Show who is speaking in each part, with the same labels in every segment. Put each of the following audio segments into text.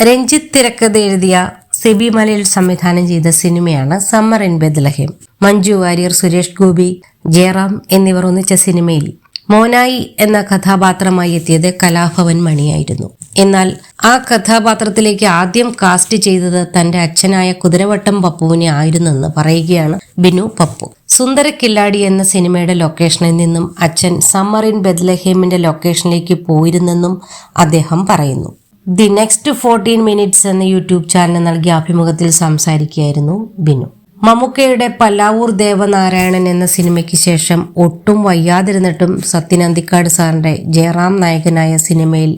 Speaker 1: രഞ്ജിത്ത് തിരക്കഥ എഴുതിയ സെബി മലയിൽ സംവിധാനം ചെയ്ത സിനിമയാണ് സമ്മർ ഇൻ ബെത്ലഹേം. മഞ്ജു വാര്യർ, സുരേഷ് ഗോപി, ജയറാം എന്നിവർ ഒന്നിച്ച സിനിമയിൽ മോനായി എന്ന കഥാപാത്രമായി എത്തിയത് കലാഭവൻ മണിയായിരുന്നു. എന്നാൽ ആ കഥാപാത്രത്തിലേക്ക് ആദ്യം കാസ്റ്റ് ചെയ്തത് തന്റെ അച്ഛനായ കുതിരവട്ടം പപ്പുവിനെ ആയിരുന്നെന്ന് പറയുകയാണ് ബിനു പപ്പു. സുന്ദര കില്ലാടി എന്ന സിനിമയുടെ ലൊക്കേഷനിൽ നിന്നും അച്ഛൻ സമ്മർ ഇൻ ബെത്ലഹേമിന്റെ ലൊക്കേഷനിലേക്ക് പോയിരുന്നെന്നും അദ്ദേഹം പറയുന്നു. ദി നെക്സ്റ്റ് 14 മിനിറ്റ്സ് എന്ന യൂട്യൂബ് ചാനലിന് നൽകിയ അഭിമുഖത്തിൽ സംസാരിക്കുകയായിരുന്നു ബിനു. മമ്മൂക്കയുടെ പല്ലാവൂർ ദേവനാരായണൻ എന്ന സിനിമയ്ക്ക് ശേഷം ഒട്ടും വയ്യാതിരുന്നിട്ടും സത്യൻ അന്തിക്കാട് സാറിന്റെ ജയറാം നായകനായ സിനിമയിൽ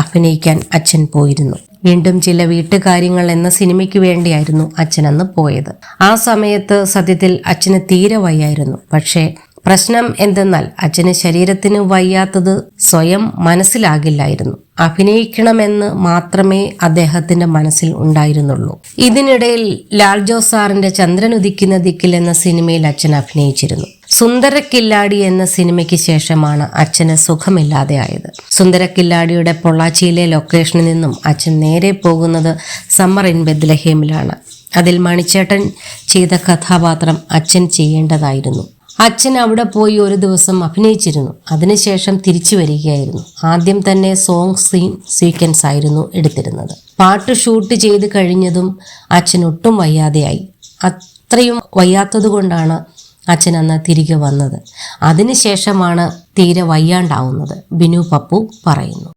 Speaker 1: അഭിനയിക്കാൻ അച്ഛൻ പോയിരുന്നു. വീണ്ടും ചില വീട്ടുകാര്യങ്ങൾ എന്ന സിനിമയ്ക്ക് വേണ്ടിയായിരുന്നു അച്ഛൻ അന്ന് പോയത്. ആ സമയത്ത് സത്യത്തിൽ അച്ഛന് തീരെ വയ്യായിരുന്നു. പക്ഷേ പ്രശ്നം എന്തെന്നാൽ അച്ഛന് ശരീരത്തിന് വയ്യാത്തത് സ്വയം മനസ്സിലാകില്ലായിരുന്നു. അഭിനയിക്കണമെന്ന് മാത്രമേ അദ്ദേഹത്തിന്റെ മനസ്സിൽ ഉണ്ടായിരുന്നുള്ളൂ. ഇതിനിടയിൽ ലാൽ ജോസ് സാറിന്റെ ചന്ദ്രൻ ഉദിക്കുന്ന ദിക്കിൽ എന്ന സിനിമയിൽ അച്ഛൻ അഭിനയിച്ചിരുന്നു. സുന്ദര കില്ലാടി എന്ന സിനിമയ്ക്ക് ശേഷമാണ് അച്ഛന് സുഖമില്ലാതെ ആയത്. സുന്ദര കില്ലാടിയുടെ പൊള്ളാച്ചിയിലെ ലൊക്കേഷനിൽ നിന്നും അച്ഛൻ നേരെ പോകുന്നത് സമ്മർ ഇൻ ബെത്ലഹേമിലാണ്. അതിൽ മണിച്ചേട്ടൻ ചെയ്ത കഥാപാത്രം അച്ഛൻ ചെയ്യേണ്ടതായിരുന്നു. അച്ഛൻ അവിടെ പോയി ഒരു ദിവസം അഭിനയിച്ചിരുന്നു. അതിനുശേഷം തിരിച്ചു വരികയായിരുന്നു. ആദ്യം തന്നെ സോങ് സീക്വൻസ് ആയിരുന്നു എടുത്തിരുന്നത്. പാട്ട് ഷൂട്ട് ചെയ്ത് കഴിഞ്ഞതും അച്ഛൻ ഒട്ടും വയ്യാതെയായി. അത്രയും വയ്യാത്തതുകൊണ്ടാണ് അച്ഛൻ അന്ന് തിരികെ വന്നത്. അതിനുശേഷമാണ് തീരെ വയ്യാണ്ടാവുന്നത്, ബിനു പപ്പു പറയുന്നു.